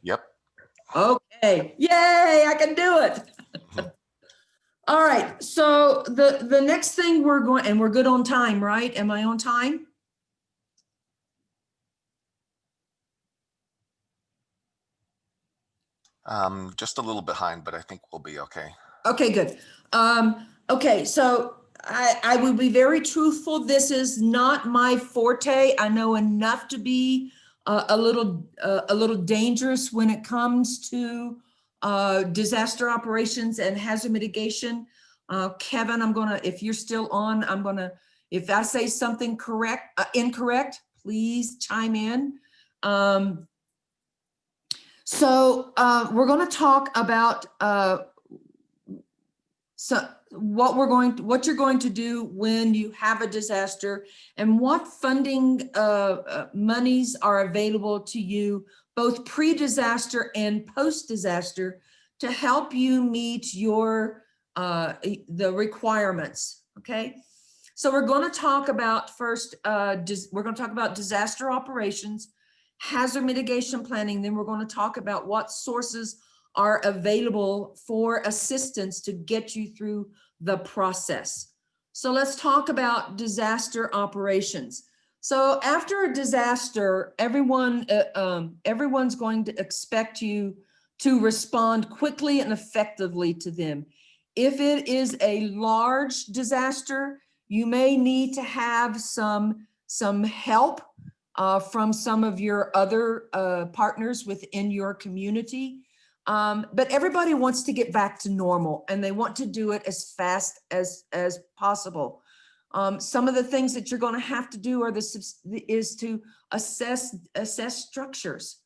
Yep. Okay, yay, I can do it. All right, so the next thing we're going, and we're good on time, right? Am I on time? Just a little behind, but I think we'll be okay. Okay, good. Okay, so I will be very truthful. This is not my forte. I know enough to be a little dangerous when it comes to disaster operations and hazard mitigation. Kevin, I'm gonna, if you're still on, I'm gonna, if I say something incorrect, please chime in. So we're going to talk about what you're going to do when you have a disaster and what funding monies are available to you, both pre-disaster and post-disaster, to help you meet your the requirements. Okay, so we're going to talk about first. We're going to talk about disaster operations, hazard mitigation planning. Then we're going to talk about what sources are available for assistance to get you through the process. So let's talk about disaster operations. So after a disaster, everyone's going to expect you to respond quickly and effectively to them. If it is a large disaster, you may need to have some help from some of your other partners within your community. But everybody wants to get back to normal and they want to do it as fast as possible. Some of the things that you're going to have to do is to assess structures.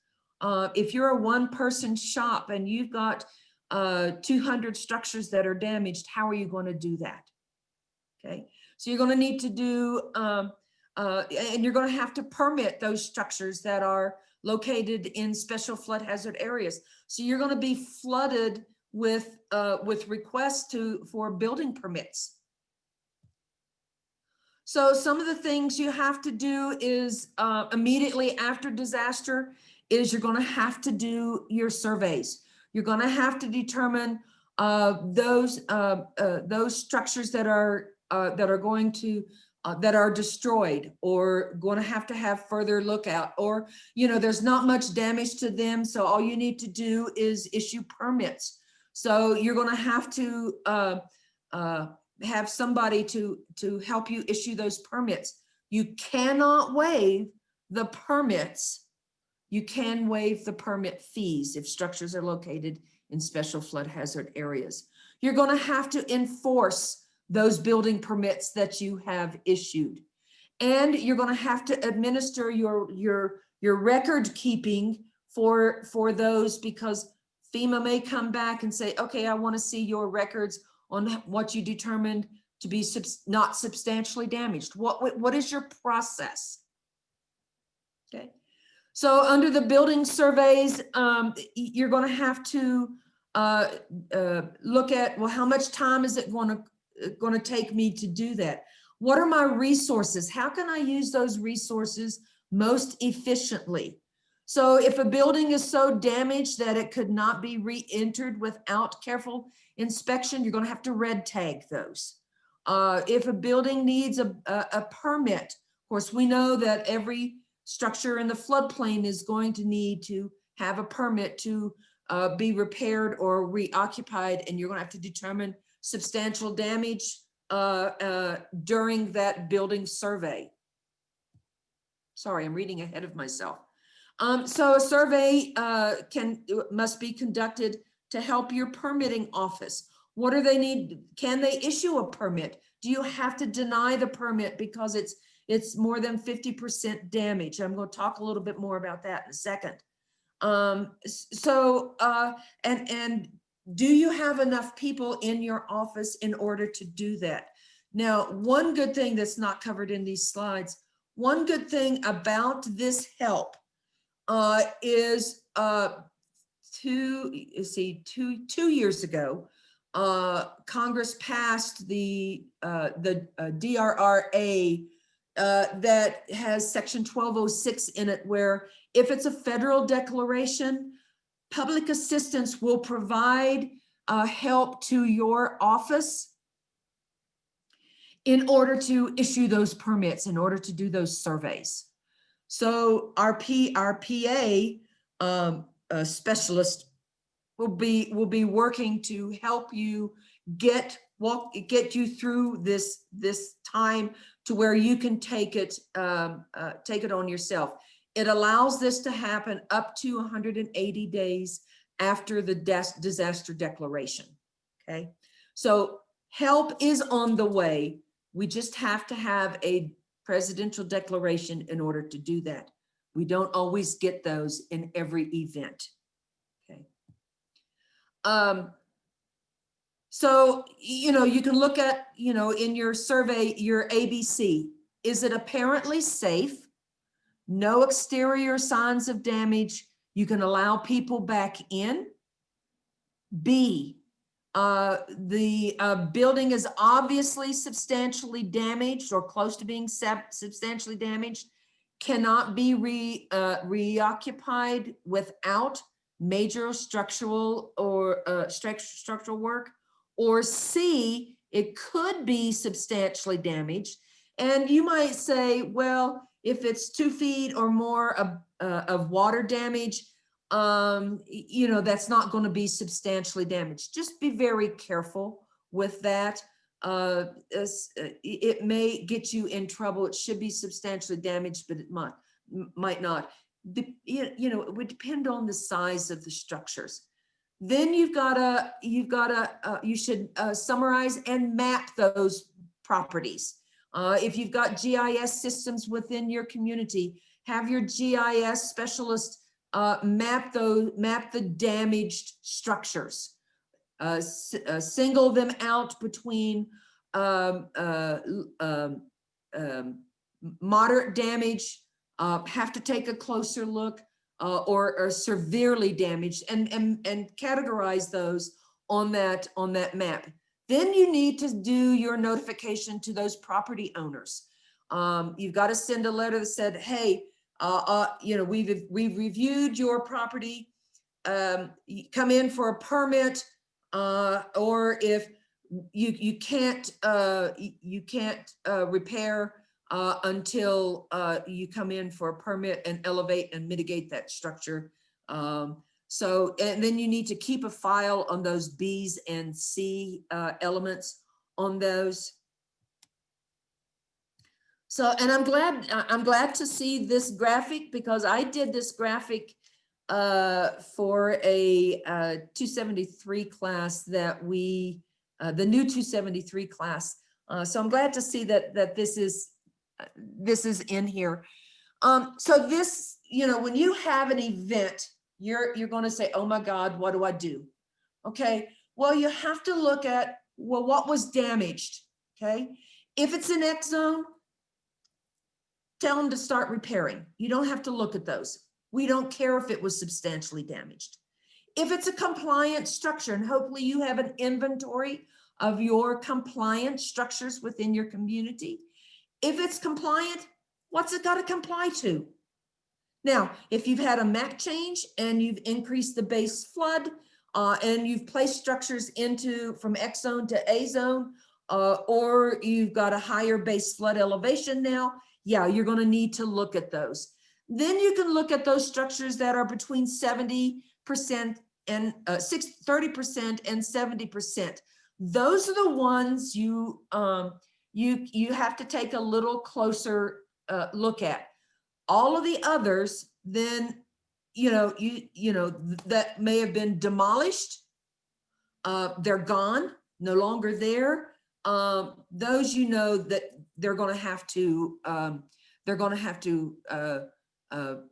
If you're a one-person shop and you've got 200 structures that are damaged, how are you going to do that? Okay, so you're going to need to do, and you're going to have to permit those structures that are located in special flood hazard areas. So you're going to be flooded with requests for building permits. So some of the things you have to do is immediately after disaster is you're going to have to do your surveys. You're going to have to determine those structures that are going to that are destroyed or going to have further lookout, or there's not much damage to them, so all you need to do is issue permits. So you're going to have to have somebody to help you issue those permits. You cannot waive the permits. You can waive the permit fees if structures are located in special flood hazard areas. You're going to have to enforce those building permits that you have issued. And you're going to have to administer your record keeping for those, because FEMA may come back and say, okay, I want to see your records on what you determined to be not substantially damaged. What is your process? Okay. So under the building surveys, you're going to have to look at, well, how much time is it going to take me to do that? What are my resources? How can I use those resources most efficiently? So if a building is so damaged that it could not be re-entered without careful inspection, you're going to have to red tag those. If a building needs a permit, of course, we know that every structure in the floodplain is going to need to have a permit to be repaired or reoccupied, and you're going to have to determine substantial damage during that building survey. Sorry, I'm reading ahead of myself. So a survey must be conducted to help your permitting office. What do they need? Can they issue a permit? Do you have to deny the permit because it's more than 50% damage? I'm going to talk a little bit more about that in a second. And do you have enough people in your office in order to do that? Now, one good thing that's not covered in these slides, one good thing about this help is 2 years ago, Congress passed the DRRA that has section 1206 in it, where if it's a federal declaration, public assistance will provide help to your office in order to issue those permits, in order to do those surveys. So our PA specialist will be working to help you get you through this time to where you can take it on yourself. It allows this to happen up to 180 days after the disaster declaration. Okay, so help is on the way. We just have to have a presidential declaration in order to do that. We don't always get those in every event. Okay. So, you can look at, in your survey, your ABC. Is it apparently safe? No exterior signs of damage. You can allow people back in. B, the building is obviously substantially damaged or close to being substantially damaged, cannot be reoccupied without major structural or structural work. Or C, it could be substantially damaged. And you might say, well, if it's 2 feet or more of water damage, that's not going to be substantially damaged. Just be very careful with that. It may get you in trouble. It should be substantially damaged, but it might not. It would depend on the size of the structures. Then you should summarize and map those properties. If you've got GIS systems within your community, have your GIS specialist map the damaged structures. Single them out between moderate damage, have to take a closer look, or severely damaged, and categorize those on that map. Then you need to do your notification to those property owners. You've got to send a letter that said, hey, we've reviewed your property. Come in for a permit, or if you can't repair until you come in for a permit and elevate and mitigate that structure. So, and then you need to keep a file on those B's and C elements on those. So, and I'm glad to see this graphic, because I did this graphic for a 273 class that the new 273 class. So I'm glad to see that this is in here. So this, when you have an event, you're going to say, oh my God, what do I do? Okay, well, you have to look at, well, what was damaged? Okay, if it's an X zone, tell them to start repairing. You don't have to look at those. We don't care if it was substantially damaged. If it's a compliant structure, and hopefully you have an inventory of your compliant structures within your community. If it's compliant, what's it got to comply to? Now, if you've had a map change and you've increased the base flood, and you've placed structures from X zone to A zone, or you've got a higher base flood elevation now, yeah, you're going to need to look at those. Then you can look at those structures that are between 70% and 30% and 70%. Those are the ones you have to take a little closer look at. All of the others, then that may have been demolished. They're gone, no longer there. Those that they're going to have to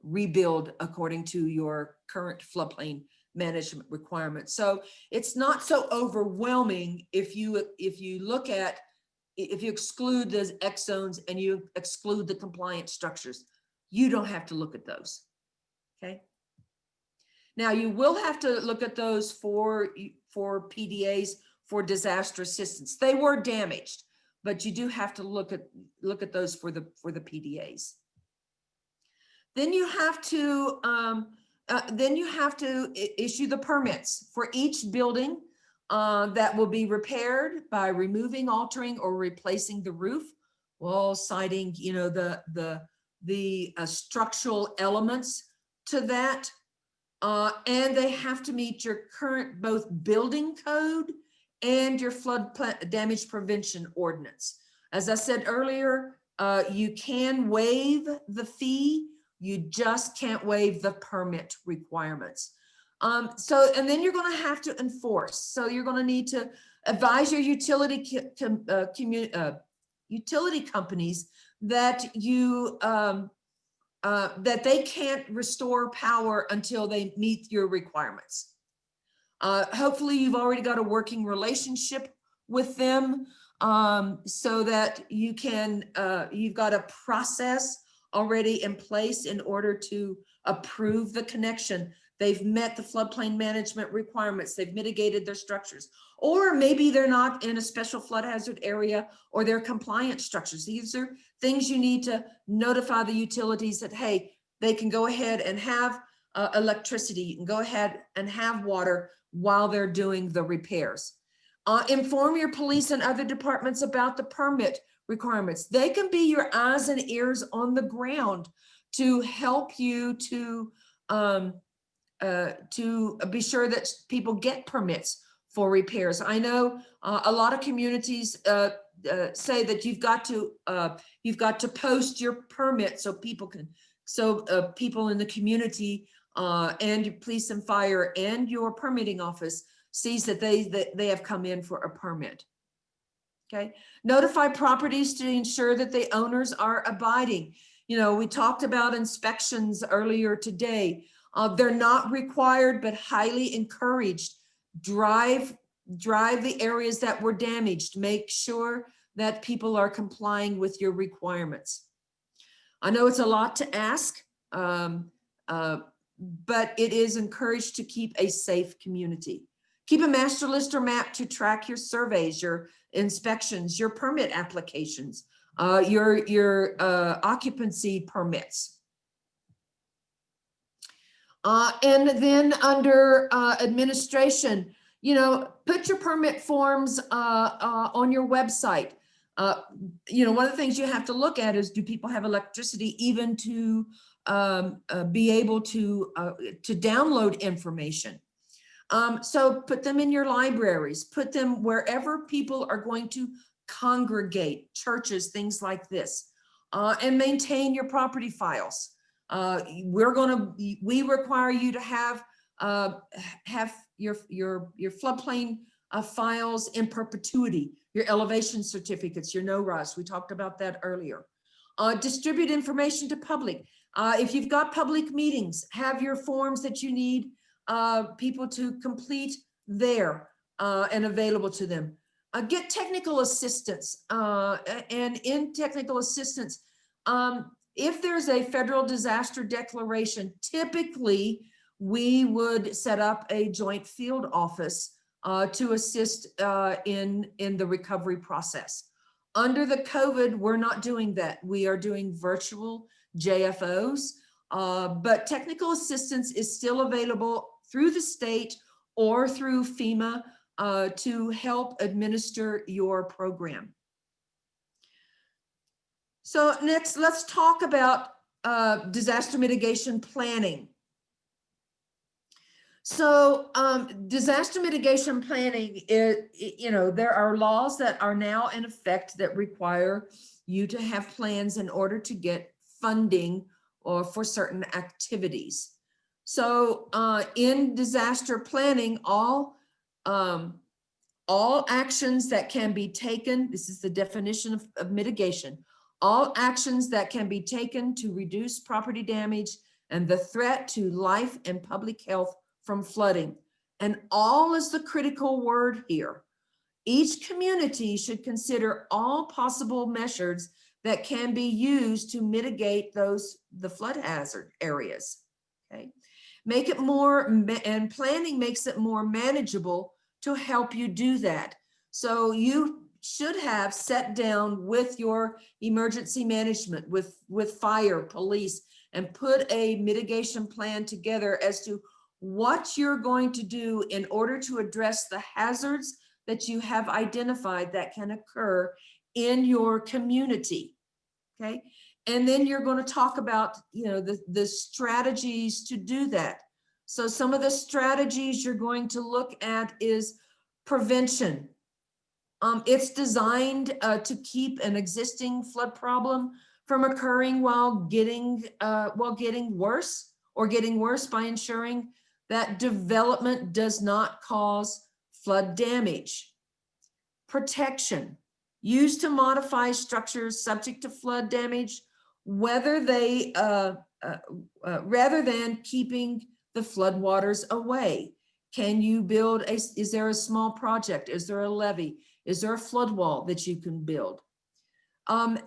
rebuild according to your current floodplain management requirements. So it's not so overwhelming if you exclude those X zones and you exclude the compliant structures. You don't have to look at those. Okay. Now you will have to look at those for PDAs, for disaster assistance. They were damaged, but you do have to look at those for the PDAs. Then you have to then you have to issue the permits for each building that will be repaired by removing, altering, or replacing the roof, while citing, you know, the structural elements to that. And they have to meet your current both building code and your flood damage prevention ordinance. As I said earlier, you can waive the fee, you just can't waive the permit requirements. And then you're going to have to enforce. So you're going to need to advise your utility companies that you that they can't restore power until they meet your requirements. Hopefully you've already got a working relationship with them, so that you can, you've got a process already in place in order to approve the connection. They've met the floodplain management requirements. They've mitigated their structures, or maybe they're not in a special flood hazard area, or they're compliant structures. These are things you need to notify the utilities that, hey, they can go ahead and have electricity. You can go ahead and have water while they're doing the repairs. Inform your police and other departments about the permit requirements. They can be your eyes and ears on the ground to help you to be sure that people get permits for repairs. I know a lot of communities say that you've got to post your permit so people can, people in the community and your police and fire and your permitting office sees that they have come in for a permit. Okay, notify properties to ensure that the owners are abiding. You know, we talked about inspections earlier today. They're not required, but highly encouraged. Drive the areas that were damaged. Make sure that people are complying with your requirements. I know it's a lot to ask, but it is encouraged to keep a safe community. Keep a master list or map to track your surveys, your inspections, your permit applications, your occupancy permits. And then under administration, you know, put your permit forms on your website. You know, one of the things you have to look at is, do people have electricity even to be able to download information? So put them in your libraries, put them wherever people are going to congregate, churches, things like this, and maintain your property files. We require you to have your floodplain files in perpetuity, your elevation certificates, your NORAs. We talked about that earlier. Distribute information to public. If you've got public meetings, have your forms that you need people to complete there and available to them. Get technical assistance, and in technical assistance, if there's a federal disaster declaration, typically we would set up a joint field office to assist in the recovery process. Under the COVID, we're not doing that. We are doing virtual JFOs, but technical assistance is still available through the state or through FEMA to help administer your program. So next, let's talk about disaster mitigation planning. So disaster mitigation planning is, you know, there are laws that are now in effect that require you to have plans in order to get funding or for certain activities. So in disaster planning, all actions that can be taken, this is the definition of mitigation, all actions that can be taken to reduce property damage and the threat to life and public health from flooding. And all is the critical word here. Each community should consider all possible measures that can be used to mitigate the flood hazard areas. Okay, make it more, and planning makes it more manageable to help you do that. So you should have sat down with your emergency management, with fire, police, and put a mitigation plan together as to what you're going to do in order to address the hazards that you have identified that can occur in your community. Okay. And then you're going to talk about, the strategies to do that. So some of the strategies you're going to look at is prevention. It's designed to keep an existing flood problem from occurring while getting worse, or getting worse by ensuring that development does not cause flood damage. Protection, used to modify structures subject to flood damage, whether they rather than keeping the floodwaters away. Can you build is there a small project? Is there a levee? Is there a flood wall that you can build?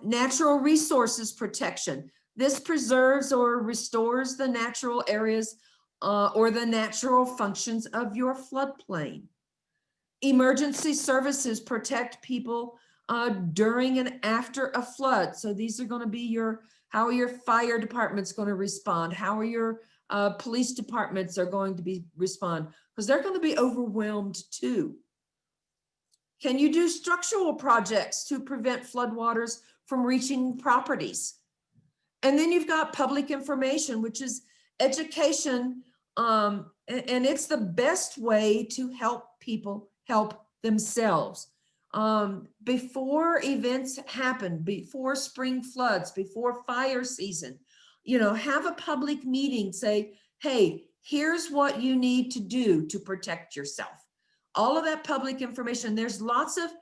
Natural resources protection. This preserves or restores the natural areas or the natural functions of your floodplain. Emergency services protect people during and after a flood. So these are going to be how are your fire departments going to respond? How are your police departments are going to respond? Because they're going to be overwhelmed too. Can you do structural projects to prevent floodwaters from reaching properties? And then you've got public information, which is education. And it's the best way to help people help themselves. Before events happen, before spring floods, before fire season, have a public meeting, say, hey, here's what you need to do to protect yourself. All of that public information. There's lots of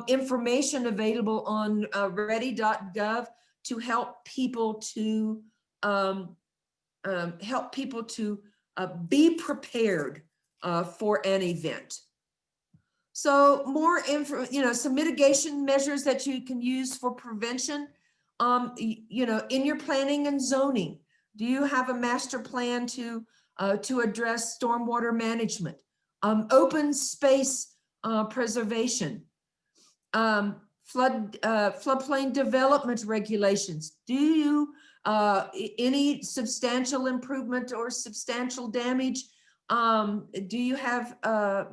information available on ready.gov to help people to be prepared for an event. So more info, some mitigation measures that you can use for prevention. In your planning and zoning, do you have a master plan to address stormwater management? Open space preservation, floodplain development regulations. Do you any substantial improvement or substantial damage? Do you have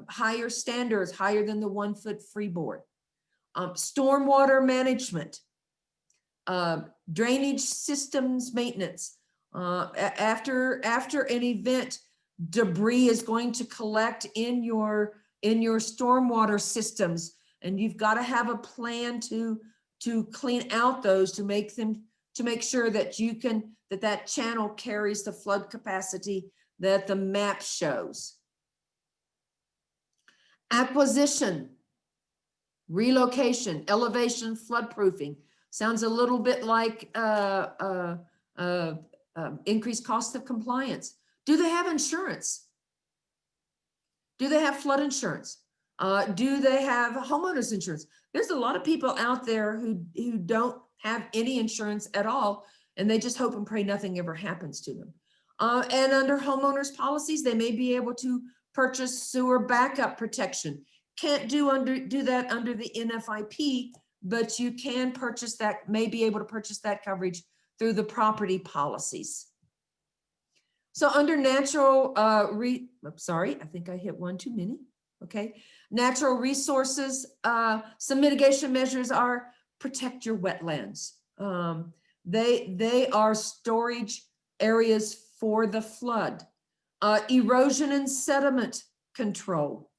higher standards, higher than the 1 foot freeboard? Stormwater management, drainage systems maintenance. After an event, debris is going to collect in your stormwater systems, and you've got to have a plan to clean out those, to make sure that that channel carries the flood capacity that the map shows. Acquisition, relocation, elevation, floodproofing. Sounds a little bit like increased cost of compliance. Do they have insurance? Do they have flood insurance? Do they have homeowners insurance? There's a lot of people out there who don't have any insurance at all, and they just hope and pray nothing ever happens to them. And under homeowners policies, they may be able to purchase sewer backup protection. Can't do that under the NFIP, but you can purchase that, may be able to purchase that coverage through the property policies. So under natural, sorry, I think I hit one too many. Okay, natural resources, some mitigation measures are protect your wetlands. They are storage areas for the flood. Erosion and sediment control.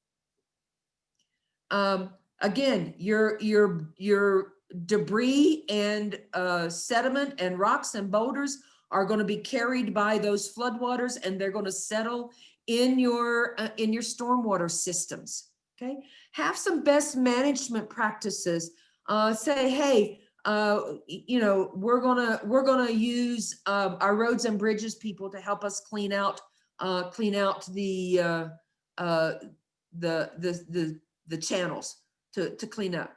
Again, your debris and sediment and rocks and boulders are going to be carried by those floodwaters, and they're going to settle in your stormwater systems. Okay, have some best management practices. Say, hey, we're gonna use our roads and bridges people to help us clean out the channels to clean up.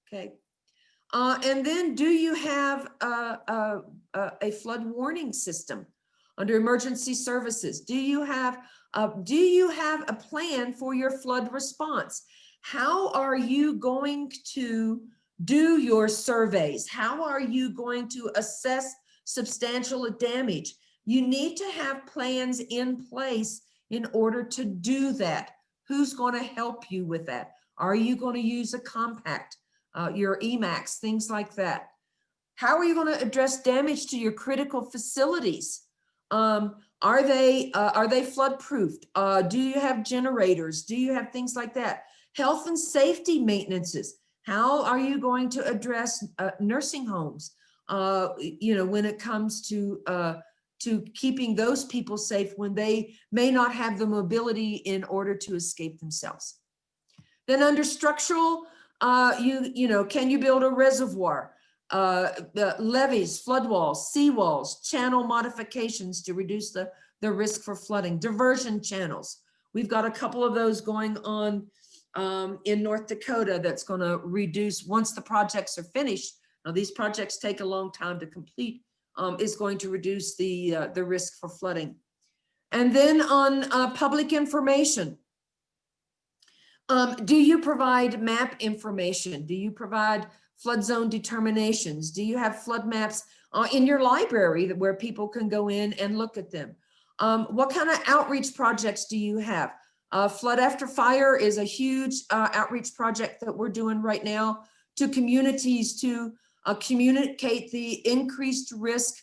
Okay. And then do you have a flood warning system under emergency services? Do you have a plan for your flood response? How are you going to do your surveys? How are you going to assess substantial damage. You need to have plans in place in order to do that. Who's going to help you with that? Are you going to use a compact, your EMAX, things like that? How are you going to address damage to your critical facilities? Are they flood proofed? Do you have generators? Do you have things like that? Health and safety maintenances. How are you going to address nursing homes? When it comes to keeping those people safe when they may not have the mobility in order to escape themselves. Then under structural, can you build a reservoir? The levees, flood walls, seawalls, channel modifications to reduce the risk for flooding, diversion channels. We've got a couple of those going on in North Dakota that's going to reduce once the projects are finished. Now these projects take a long time to complete, is going to reduce the risk for flooding. And then on public information, do you provide map information? Do you provide flood zone determinations? Do you have flood maps in your library where people can go in and look at them? What kind of outreach projects do you have? Flood After Fire is a huge outreach project that we're doing right now to communities to communicate the increased risk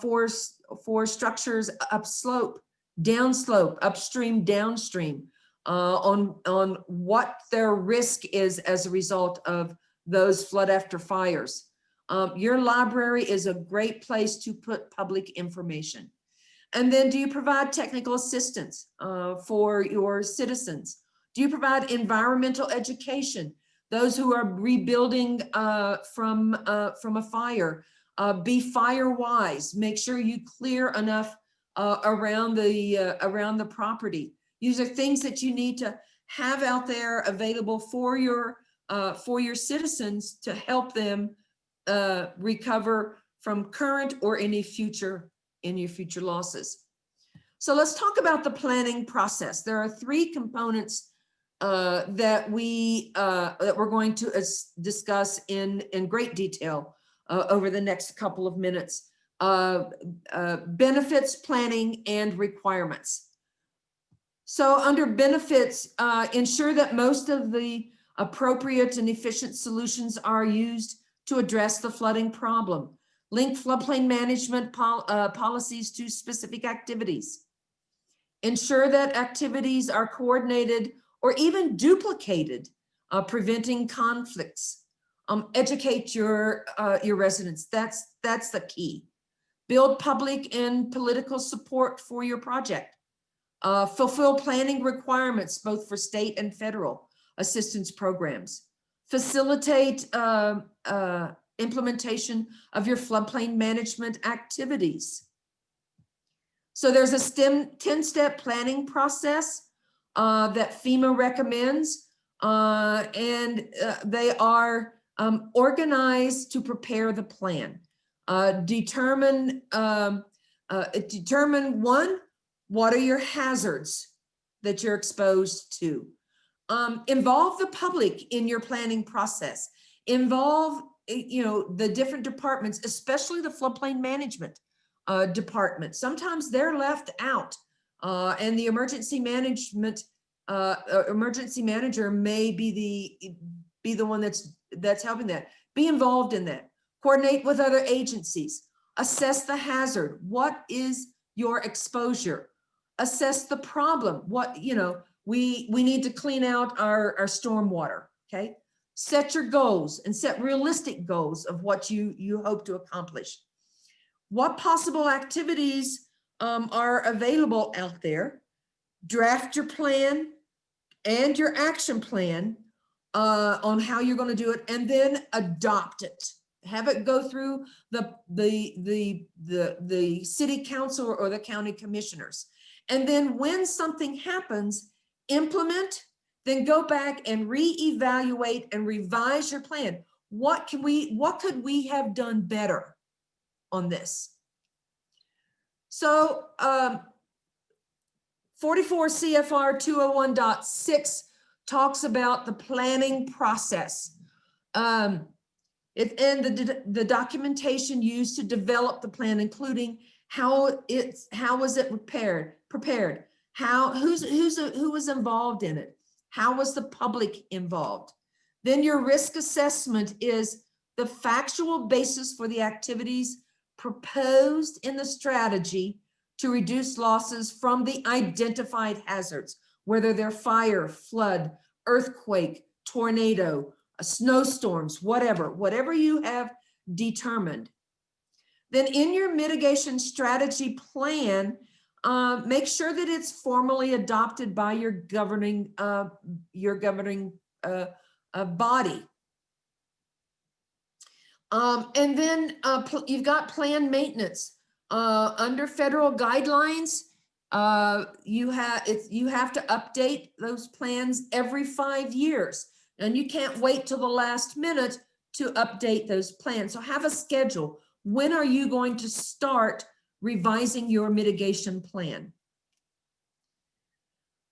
for structures upslope, downslope, upstream, downstream, on what their risk is as a result of those flood after fires. Your library is a great place to put public information. And then do you provide technical assistance for your citizens? Do you provide environmental education? Those who are rebuilding from a fire, be fire wise. Make sure you clear enough around the property. These are things that you need to have out there available for your citizens to help them recover from current or any future losses. So let's talk about the planning process. There are three components that we're going to discuss in great detail over the next couple of minutes. Benefits, planning, and requirements. So under benefits, ensure that most of the appropriate and efficient solutions are used to address the flooding problem. Link floodplain management policies to specific activities. Ensure that activities are coordinated or even duplicated, preventing conflicts. Educate your residents. That's the key. Build public and political support for your project. Fulfill planning requirements, both for state and federal assistance programs. Facilitate implementation of your floodplain management activities. So there's a 10-step planning process that FEMA recommends, and they are organized to prepare the plan. Determine one, what are your hazards that you're exposed to? Involve the public in your planning process. Involve, the different departments, especially the floodplain management department. Sometimes they're left out, and the emergency manager may be the one that's helping that. Be involved in that. Coordinate with other agencies. Assess the hazard. What is your exposure? Assess the problem. We need to clean out our stormwater. Okay. Set your goals and set realistic goals of what you hope to accomplish. What possible activities are available out there? Draft your plan and your action plan on how you're going to do it, and then adopt it. Have it go through the city council or the county commissioners. And then when something happens, implement, then go back and reevaluate and revise your plan. What could we have done better on this? So 44 CFR 201.6 talks about the planning process. And the documentation used to develop the plan, including how was it prepared, who was involved in it, how was the public involved. Then your risk assessment is the factual basis for the activities proposed in the strategy to reduce losses from the identified hazards, whether they're fire, flood, earthquake, tornado, snowstorms, whatever you have determined. Then in your mitigation strategy plan, make sure that it's formally adopted by your governing body. And then you've got plan maintenance. Under federal guidelines, you have to update those plans every 5 years. And you can't wait till the last minute to update those plans. So have a schedule. When are you going to start revising your mitigation plan?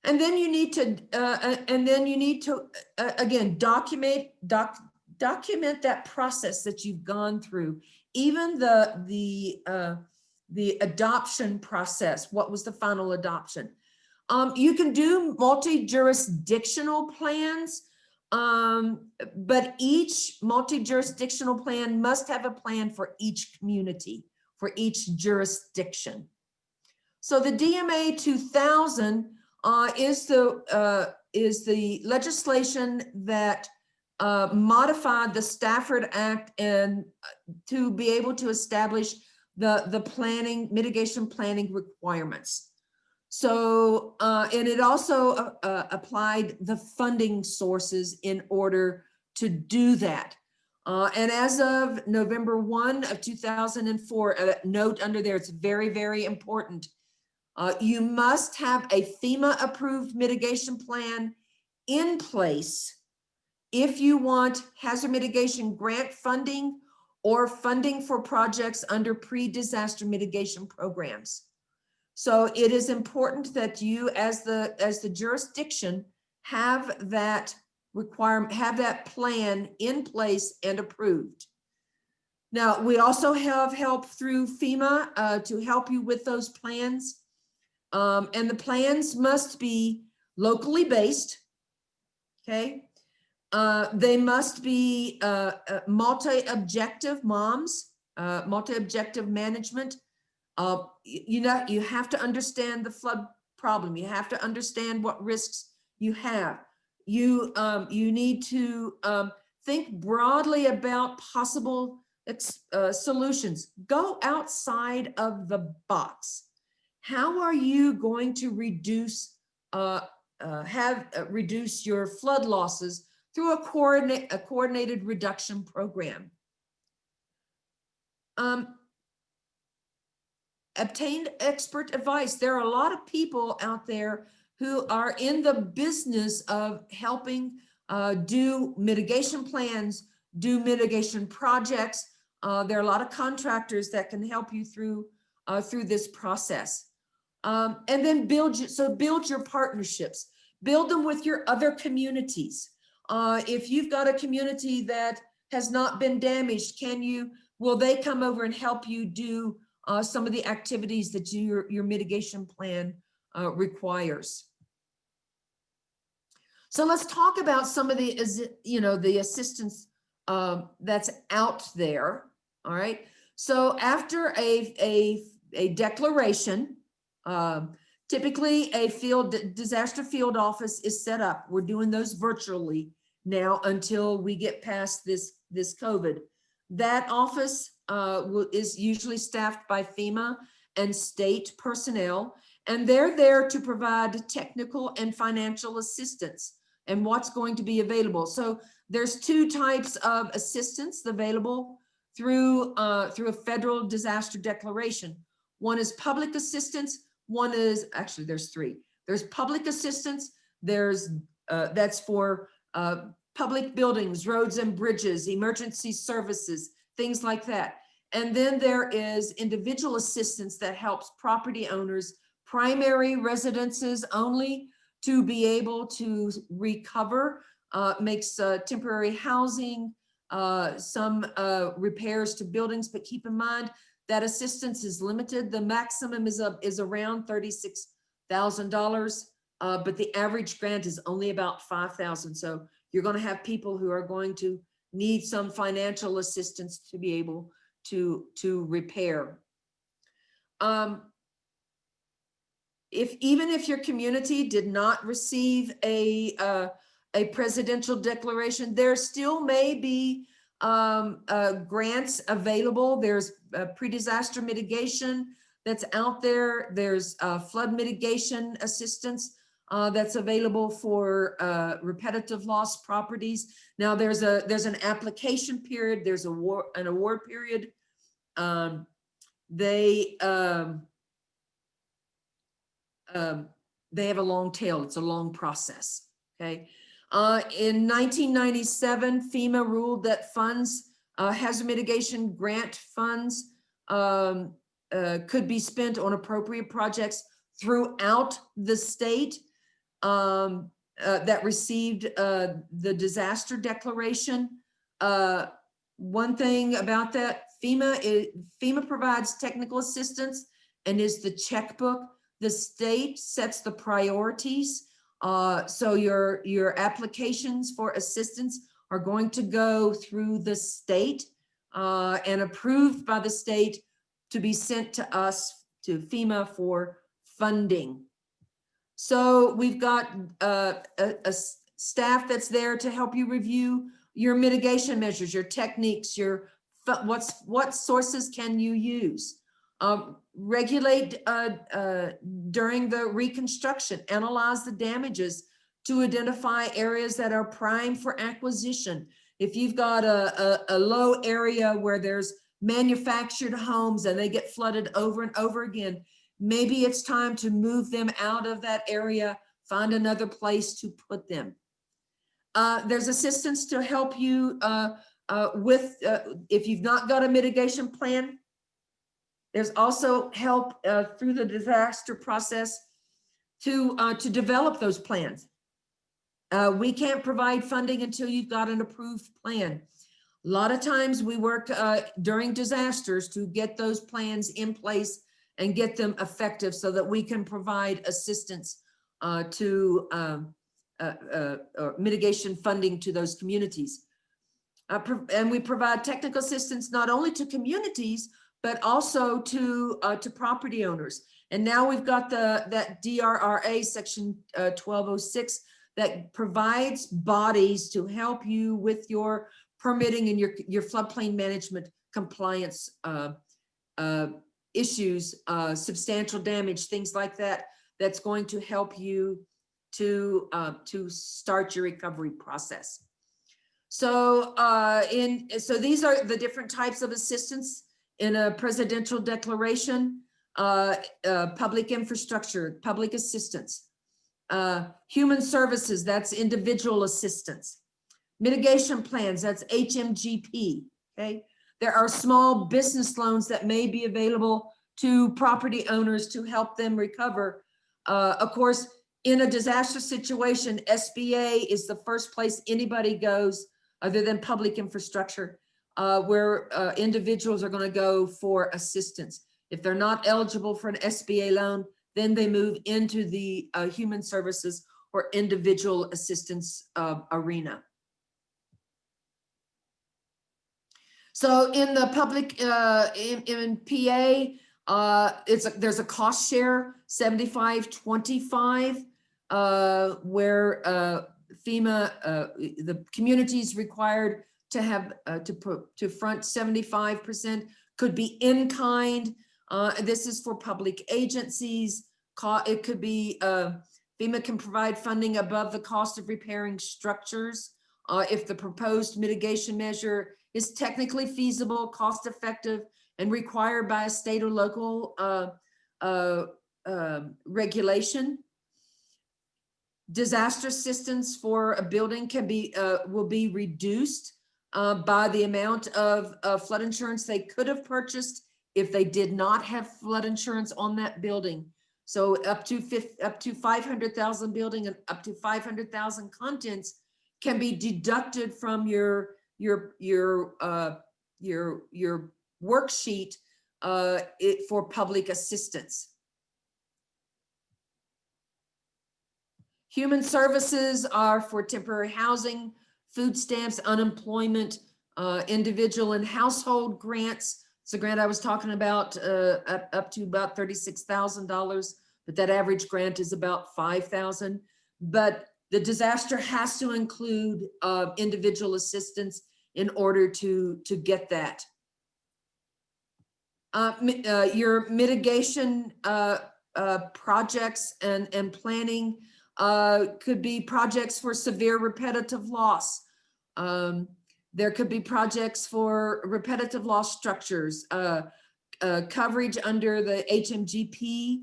And then you need to, again, document that process that you've gone through. Even the adoption process. What was the final adoption? You can do multi-jurisdictional plans, but each multi-jurisdictional plan must have a plan for each community, for each jurisdiction. So the DMA 2000 is the legislation that modified the Stafford Act and to be able to establish the mitigation planning requirements. So, and it also applied the funding sources in order to do that. And as of November 1 of 2004, a note under there, it's very, very important. You must have a FEMA approved mitigation plan in place if you want hazard mitigation grant funding or funding for projects under pre-disaster mitigation programs. So it is important that you, as the jurisdiction, have that plan in place and approved. Now, we also have help through FEMA to help you with those plans. And the plans must be locally based, okay? They must be multi-objective multi-objective management. You have to understand the flood problem. You have to understand what risks you have. You need to think broadly about possible solutions. Go outside of the box. How are you going to reduce your flood losses through a coordinated reduction program? Obtained expert advice. There are a lot of people out there who are in the business of helping do mitigation plans, do mitigation projects. There are a lot of contractors that can help you through this process. And then build your partnerships. Build them with your other communities. If you've got a community that has not been damaged, will they come over and help you do some of the activities that your mitigation plan requires? So let's talk about some of the assistance that's out there. All right. So after a declaration, typically a disaster field office is set up. We're doing those virtually now until we get past this COVID. That office is usually staffed by FEMA and state personnel, and they're there to provide technical and financial assistance and what's going to be available. So there's two types of assistance available through a federal disaster declaration. One is public assistance. One is, actually there's three. There's public assistance. That's for public buildings, roads and bridges, emergency services, things like that. And then there is individual assistance that helps property owners, primary residences only, to be able to recover, makes temporary housing some repairs to buildings, but keep in mind that assistance is limited. The maximum is around $36,000, but the average grant is only about $5,000. So you're going to have people who are going to need some financial assistance to be able to repair. Even if your community did not receive a presidential declaration, there still may be grants available. There's pre-disaster mitigation that's out there. There's flood mitigation assistance that's available for repetitive loss properties. Now there's an application period. There's an award period. They have a long tail. It's a long process. Okay. In 1997, FEMA ruled that funds, hazard mitigation grant funds, could be spent on appropriate projects throughout the state that received the disaster declaration. One thing about that, FEMA provides technical assistance and is the checkbook. The state sets the priorities. So your applications for assistance are going to go through the state and approved by the state to be sent to us, to FEMA, for funding. So we've got a staff that's there to help you review your mitigation measures, your techniques, what sources can you use. Regulate during the reconstruction, analyze the damages to identify areas that are prime for acquisition. If you've got a low area where there's manufactured homes and they get flooded over and over again, maybe it's time to move them out of that area, find another place to put them. There's assistance to help you with, if you've not got a mitigation plan. There's also help through the disaster process to develop those plans. We can't provide funding until you've got an approved plan. A lot of times we work during disasters to get those plans in place and get them effective so that we can provide assistance to mitigation funding to those communities. And we provide technical assistance not only to communities, but also to property owners. And now we've got that DRRA section 1206 that provides bodies to help you with your permitting and your floodplain management compliance issues, substantial damage, things like that, that's going to help you to start your recovery process. So so these are the different types of assistance in a presidential declaration: public infrastructure, public assistance, human services, that's individual assistance, mitigation plans, that's HMGP. Okay, there are small business loans that may be available to property owners to help them recover. Of course, in a disaster situation, SBA is the first place anybody goes, other than public infrastructure, where individuals are going to go for assistance. If they're not eligible for an SBA loan, then they move into the human services or individual assistance arena. So in the public, in PA, there's a cost share, 75-25, where FEMA, the community is required to have to front 75%, could be in kind. This is for public agencies. It could be FEMA can provide funding above the cost of repairing structures if the proposed mitigation measure is technically feasible, cost effective, and required by a state or local regulation. Disaster assistance for a building can be will be reduced by the amount of flood insurance they could have purchased if they did not have flood insurance on that building. So up to 500,000 building and up to 500,000 contents can be deducted from your your worksheet for public assistance. Human services are for temporary housing, food stamps, unemployment, individual and household grants. It's a grant I was talking about, up to about $36,000, but that average grant is about $5,000. But the disaster has to include individual assistance in order to get that. Your mitigation projects and planning could be projects for severe repetitive loss. There could be projects for repetitive loss structures, coverage under the HMGP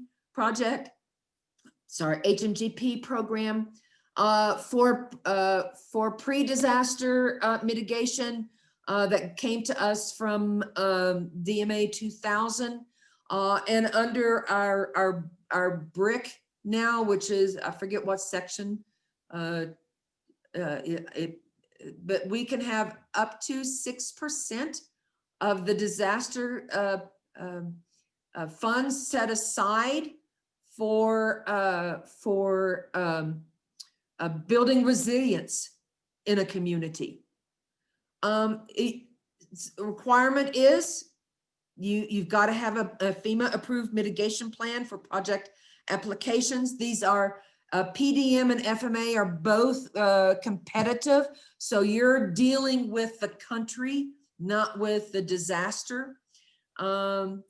HMGP program, for pre-disaster mitigation that came to us from DMA 2000, and under our BRIC now, which is, I forget what section, but we can have up to 6% of the disaster funds set aside for building resilience in a community. Requirement is you've got to have a FEMA approved mitigation plan for project applications. These are PDM and FMA are both competitive. So you're dealing with the country, not with the disaster. Flood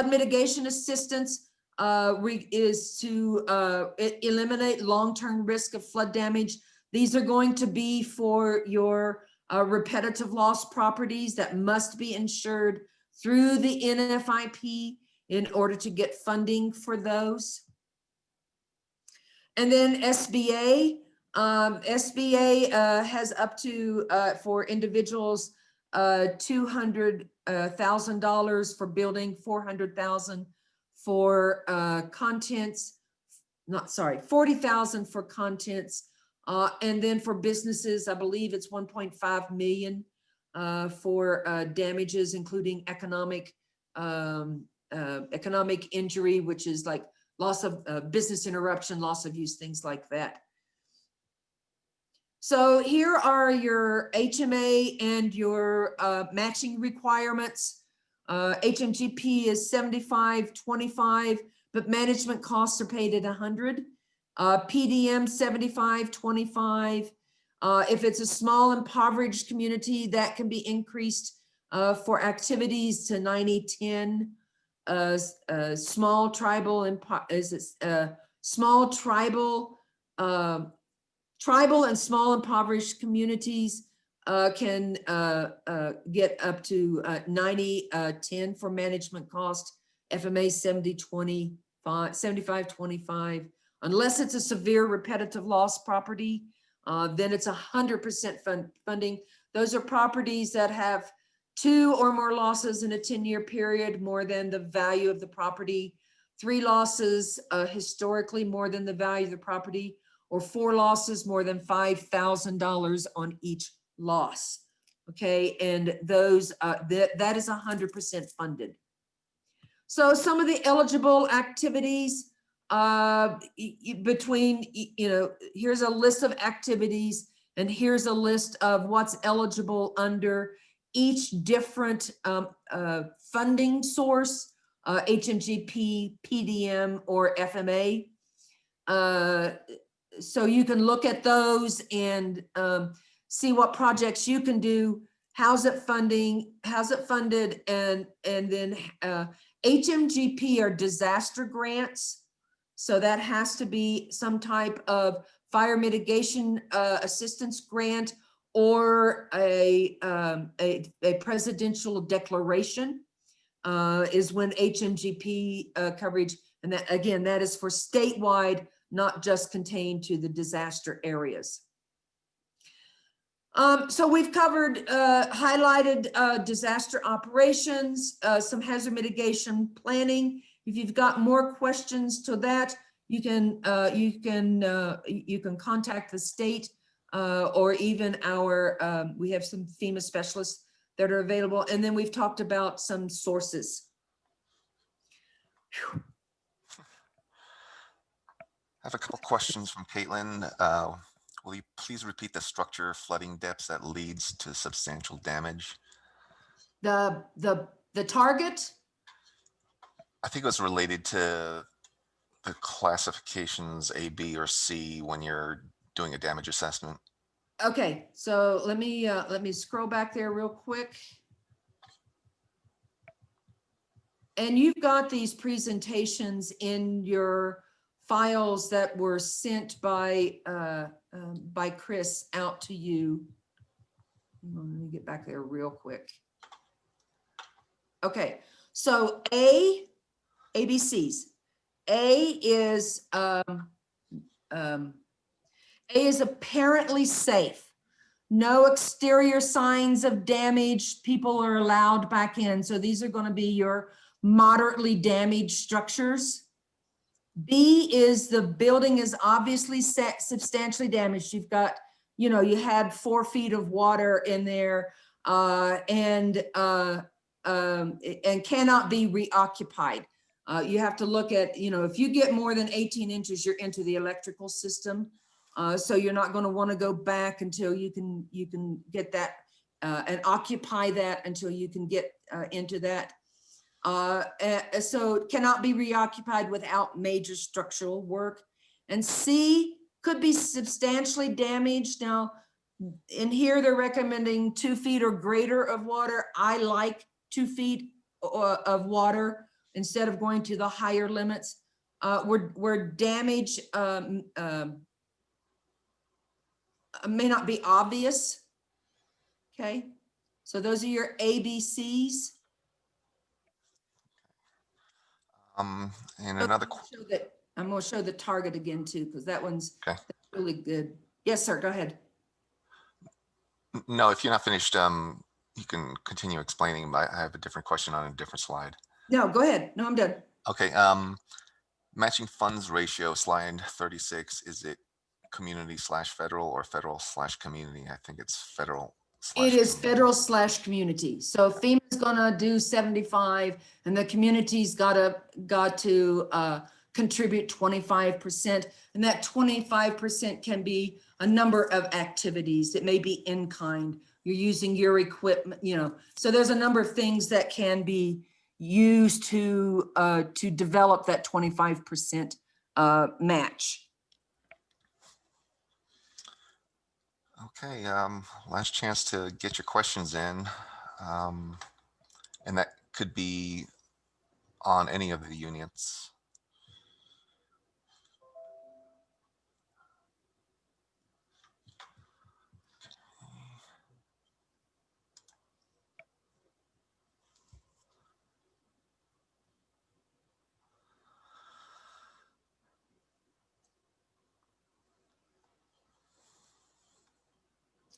mitigation assistance is to eliminate long-term risk of flood damage. These are going to be for your repetitive loss properties that must be insured through the NFIP in order to get funding for those. And then SBA. SBA has up to, for individuals, $200,000 for building, $400,000 for contents, $40,000 for contents. And then for businesses, I believe it's 1.5 million for damages, including economic injury, which is like loss of business interruption, loss of use, things like that. So here are your HMA and your matching requirements. HMGP is 75-25, but management costs are paid at 100. PDM 75-25. If it's a small impoverished community, that can be increased for activities to 90-10. Small tribal and small impoverished communities can get up to 90-10 for management cost. FMA 75-25. Unless it's a severe repetitive loss property, then it's 100% funding. Those are properties that have 2 or more losses in a 10-year period, more than the value of the property, 3 losses historically more than the value of the property, or 4 losses more than $5,000 on each loss. Okay, and those that is 100% funded. So some of the eligible activities between, here's a list of activities, and here's a list of what's eligible under each different funding source, HMGP, PDM, or FMA. So you can look at those and see what projects you can do. How's it funded, and then HMGP are disaster grants. So that has to be some type of fire mitigation assistance grant, or a presidential declaration is when HMGP coverage, and that again, that is for statewide, not just contained to the disaster areas. So we've covered, highlighted disaster operations, some hazard mitigation planning. If you've got more questions to that, you can contact the state or even our, we have some FEMA specialists that are available. And then we've talked about some sources. I have a couple questions from Caitlin. Will you please repeat the structure flooding depths that leads to substantial damage? The target, I think it was related to the classifications A, B, or C when you're doing a damage assessment. okay, so let me scroll back there real quick. And you've got these presentations in your files that were sent by Chris out to you. Hang on, let me get back there real quick. Okay, so ABCs. A is apparently safe. No exterior signs of damage. People are allowed back in. So these are going to be your moderately damaged structures. B is the building is obviously substantially damaged. You've got, you know, you had 4 feet of water in there and cannot be reoccupied. You have to look at, you know, if you get more than 18 inches, you're into the electrical system. So you're not going to want to go back until you can get that and occupy that until you can get into that. So it cannot be reoccupied without major structural work. And C could be substantially damaged. Now, in here, they're recommending 2 feet or greater of water. I like 2 feet of water instead of going to the higher limits. Where damage may not be obvious. Okay, so those are your ABCs. And another I'm going to show the target again too, because that one's okay. really good. Yes, sir. Go ahead. No, if you're not finished, you can continue explaining. But I have a different question on a different slide. No, go ahead. No, I'm done. Okay. Matching funds ratio, slide 36. Is it community/federal or federal/community? I think it's federal. It is federal/community. So FEMA is going to do 75 and the community's got to contribute 25. And that 25% can be a number of activities. It may be in kind. You're using your equipment, you know, so there's a number of things that can be used to develop that 25% match. Okay, last chance to get your questions in. And that could be on any of the units.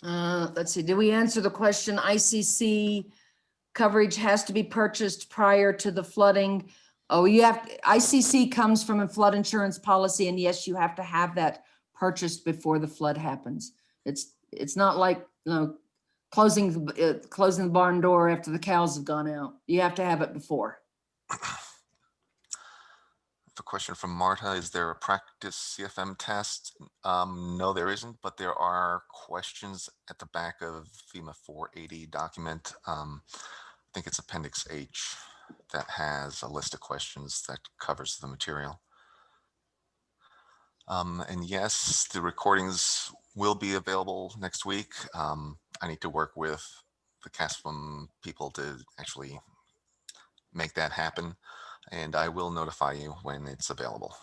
Let's see, did we answer the question? ICC coverage has to be purchased prior to the flooding. Oh, ICC comes from a flood insurance policy, and yes, you have to have that purchased before the flood happens. It's not like, you know, closing the barn door after the cows have gone out. You have to have it before. A question from Marta. Is there a practice CFM test? No, there isn't, but there are questions at the back of FEMA 480 document. I think it's Appendix H that has a list of questions that covers the material. And yes, the recordings will be available next week. I need to work with the CASFM people to actually make that happen. And I will notify you when it's available.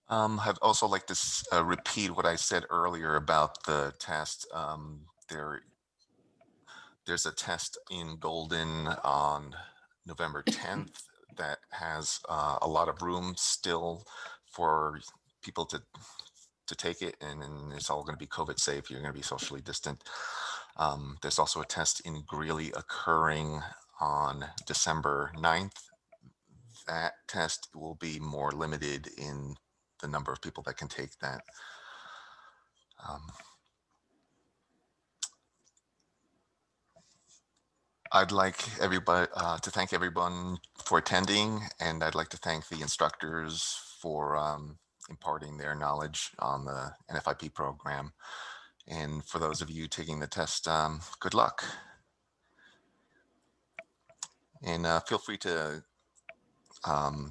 I'd also like to repeat what I said earlier about the test. There's a test in Golden on November 10th. that has a lot of room still for people to take it, and it's all going to be COVID safe. You're going to be socially distant. There's also a test in Greeley occurring on December 9th. That test will be more limited in the number of people that can take that. I'd like everybody to thank everyone for attending, and I'd like to thank the instructors for imparting their knowledge on the NFIP program. And for those of you taking the test, good luck. And feel free to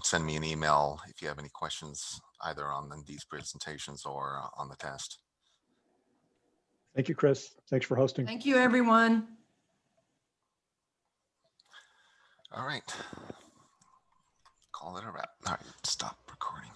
send me an email if you have any questions, either on these presentations or on the test. Thank you, Chris. Thanks for hosting. Thank you, everyone. All right. Call it a wrap. All right, stop recording.